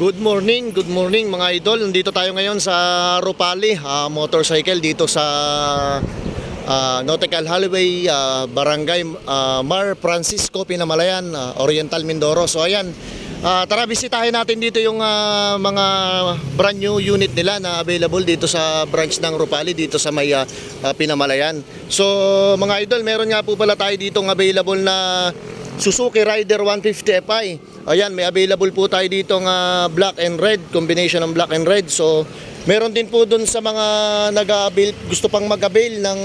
Good morning mga idol. Nandito tayo ngayon sa Ropali Motorcycle dito sa Nautical Highway, Barangay Mar Francisco, Pinamalayan, Oriental, Mindoro. So ayan, tara bisitahin natin dito yung mga brand new unit nila na available dito sa branch ng Ropali dito sa may Pinamalayan. So mga idol, meron nga po pala tayo dito available na Suzuki Rider 150 Fi. Ayan, may available po tayo dito ng black and red, combination ng black and red. So, meron din po dun sa mga nag-avail, gusto pang mag-avail ng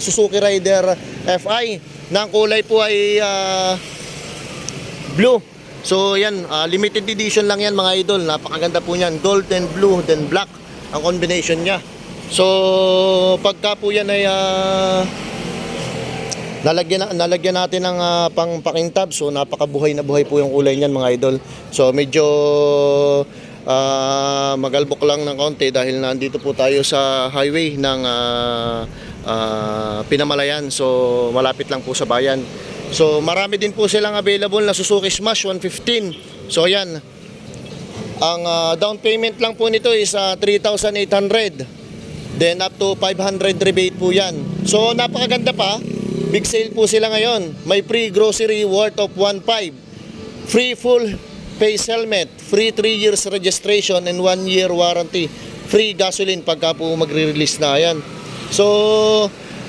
Suzuki Rider Fi. Na ang kulay po ay blue. So, ayan, limited edition lang yan mga idol. Napakaganda po niyan. Gold and blue, then black ang combination niya. So, pagka po yan ay nalagyan natin ng pang-pakintab. So napakabuhay na buhay po yung kulay niyan mga idol. So medyo magalbok lang ng konti dahil nandito po tayo sa highway ng Pinamalayan. So malapit lang po sa bayan. So marami din po silang available na Suzuki Smash 115. So ayan, ang down payment lang po nito is 3,800. Then up to 500 rebate po yan. So napakaganda pa. Big sale po sila ngayon. May free grocery worth of 1.5. Free full face helmet. Free 3 years registration and 1 year warranty. Free gasoline pagka po magre-release na. Ayan. So,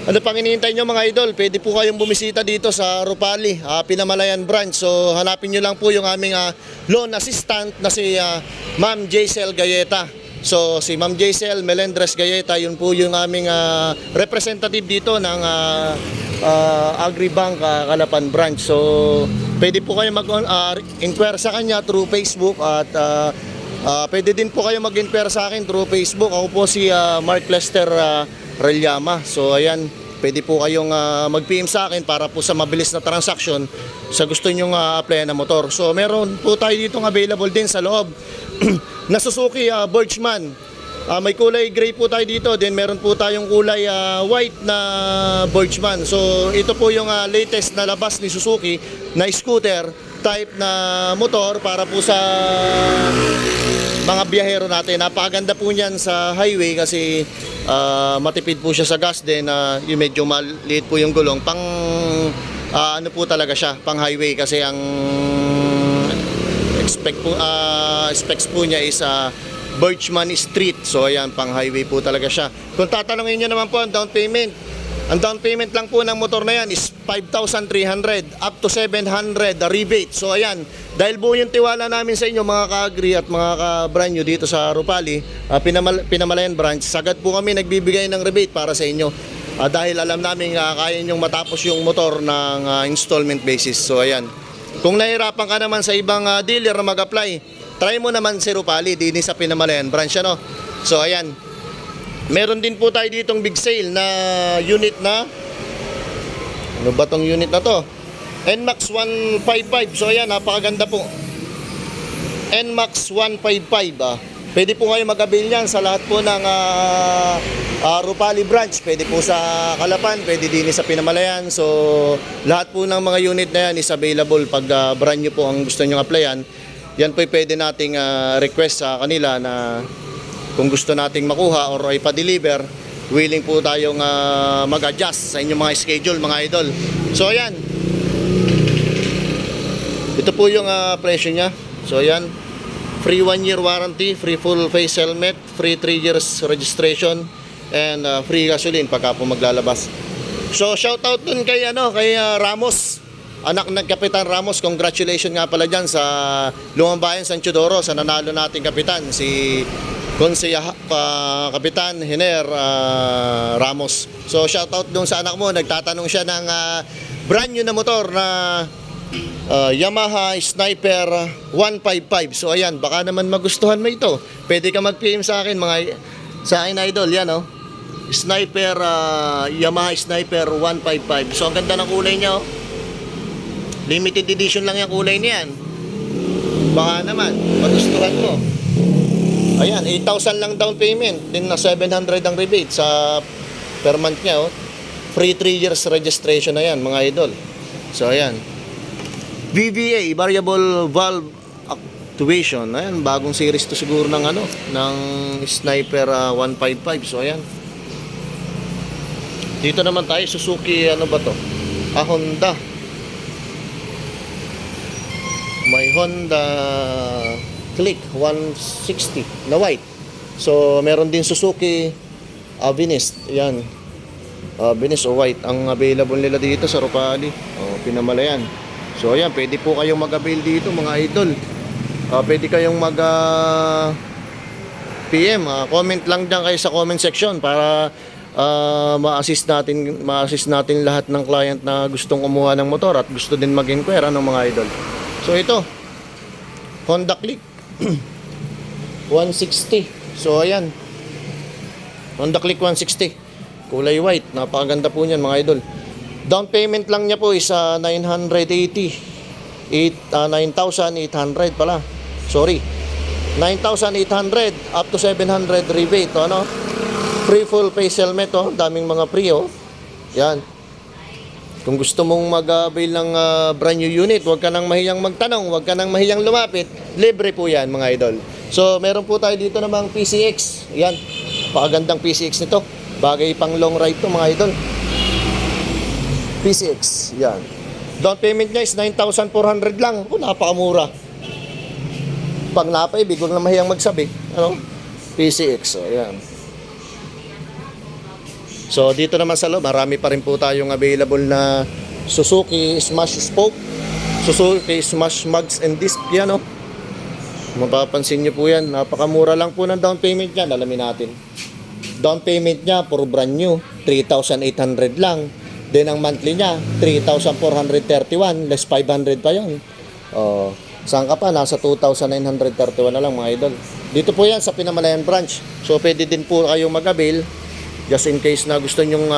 ano pang hinihintay nyo mga idol? Pwede po kayong bumisita dito sa Ropali, Pinamalayan branch. So, hanapin nyo lang po yung aming loan assistant na si Ma'am Jaisel Gayeta. So, si Ma'am Jaisel Melendres Gayeta, yun po yung aming representative dito ng Agribank Calapan branch. So pwede po kayo mag-inquire sa kanya through Facebook at pwede din po kayo mag-inquire sa akin through Facebook. Ako po si Mark Lester Relyama. So ayan, pwede po kayong mag-PM sa akin para po sa mabilis na transaction sa gusto nyong applyan na motor. So meron po tayo dito available din sa loob na Suzuki Birchman. May kulay gray po tayo dito. Then meron po tayong kulay white na Birchman. So ito po yung latest na labas ni Suzuki na scooter type na motor para po sa mga biyahero natin. Napakaganda po niyan sa highway kasi matipid po siya sa gas. Then yung medyo maliit po yung gulong. Pang ano po talaga siya, pang highway kasi ang specs po niya is Birchman Street. So ayan, pang highway po talaga siya. Kung tatanungin nyo naman po ang down payment, ang down payment lang po ng motor na yan is 5,300 up to 700 rebate. So ayan, dahil buo yung tiwala namin sa inyo mga ka-agri at mga ka-brand nyo dito sa Ropali, Pinamalayan branch, sagad po kami nagbibigay ng rebate para sa inyo. Dahil alam namin kaya nyong matapos yung motor ng installment basis. So ayan, kung nahirapan ka naman sa ibang dealer na mag-apply, try mo naman si Ropali din sa Pinamalayan branch, ano? So ayan, meron din po tayo ditong big sale na unit na ano ba tong unit na to? NMAX 155. So ayan, napakaganda po. NMAX 155. Pwede po kayo mag-avail yan sa lahat po ng Ropali branch. Pwede po sa Calapan, pwede din sa Pinamalayan. So lahat po ng mga unit na yan is available pag brand nyo po ang gusto nyo applyan. Yan po pwede nating request sa kanila na kung gusto nating makuha or ipa-deliver, willing po tayong mag-adjust sa inyong mga schedule mga idol. So ayan, ito po yung presyo nya. So ayan, free 1 year warranty, free full face helmet, free 3 years registration, and free gasoline pagka po maglalabas. So shout out dun kay Ramos, anak ng Kapitan Ramos. Congratulations nga pala dyan sa Lumang Bayan, San Teodoro, sa nanalo nating kapitan, si Kapitan Hiner Ramos. So shout out dun sa anak mo. Nagtatanong siya ng brand new na motor na Yamaha Sniper 155. So ayan, baka naman magustuhan mo ito. Pwede ka mag-PM sa akin sa akin idol, yan oh. Sniper Yamaha Sniper 155. So ang ganda ng kulay niya oh. Limited edition lang yung kulay niyan. Baka naman magustuhan mo. Ayan, 8,000 lang down payment. Then na 700 ang rebate sa per month niya oh. Free 3 years registration na yan mga idol. So ayan, VVA, variable valve Tuition. Ayan, bagong series to siguro ng ano, ng Sniper 155. So ayan. Dito naman tayo, Suzuki, ano ba to? Honda. May Honda Click 160 na white. So meron din Suzuki Vinis. Ayan. Vinis o white ang available nila dito sa Ropali. Pinamalayan. So ayan, pwede po kayong mag-avail dito mga idol. Pwede kayong mag PM, comment lang dyan kayo sa comment section para ma-assist natin lahat ng client na gustong kumuha ng motor at gusto din mag-inquire ng mga idol. So ito, Honda Click 160. So ayan, Honda Click 160 kulay white, napakaganda po niyan mga idol. Down payment lang niya po is 980, 9,800 pala. Sorry. 9,800 up to 700 rebate, ano? Free full face helmet, oh. Daming mga free, oh. Yan. Kung gusto mong mag-avail ng brand new unit, huwag ka nang mahiyang magtanong, huwag ka nang mahiyang lumapit. Libre po yan, mga idol. So, meron po tayo dito namang PCX. Yan. Pakagandang PCX nito. Bagay pang long ride to, mga idol. PCX. Yan. Down payment niya is 9,400 lang. Napakamura. Pag napaibig, huwag na mahiyang magsabi. Ano? PCX. So, ayan. So, dito naman sa loob, marami pa rin po tayong available na Suzuki Smash Spoke, Suzuki Smash Mugs and Disc. Yan, oh. Mapapansin nyo po yan. Napakamura lang po ng down payment niya. Alamin natin. Down payment niya, for brand new, 3,800 lang. Then, ang monthly niya, 3,431, less 500 pa yun. Saan ka pa? Nasa 2,931 na lang, mga idol. Dito po yan sa Pinamalayan branch. So, pwede din po kayong mag-avail. Just in case na gusto nyong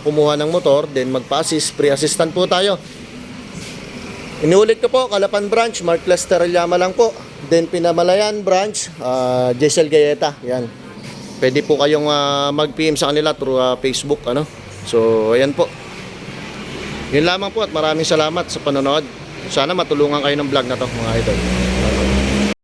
kumuha ng motor, then magpa-assist, pre-assistant po tayo. Inuulit ko po, Calapan branch, Mark Lester Llama lang po. Then Pinamalayan branch, Jessel Gayeta. Yan. Pwede po kayong mag-PM sa kanila through Facebook, ano. So, ayan po. Yun lamang po at maraming salamat sa panonood. Sana matulungan kayo ng vlog na to, mga idol.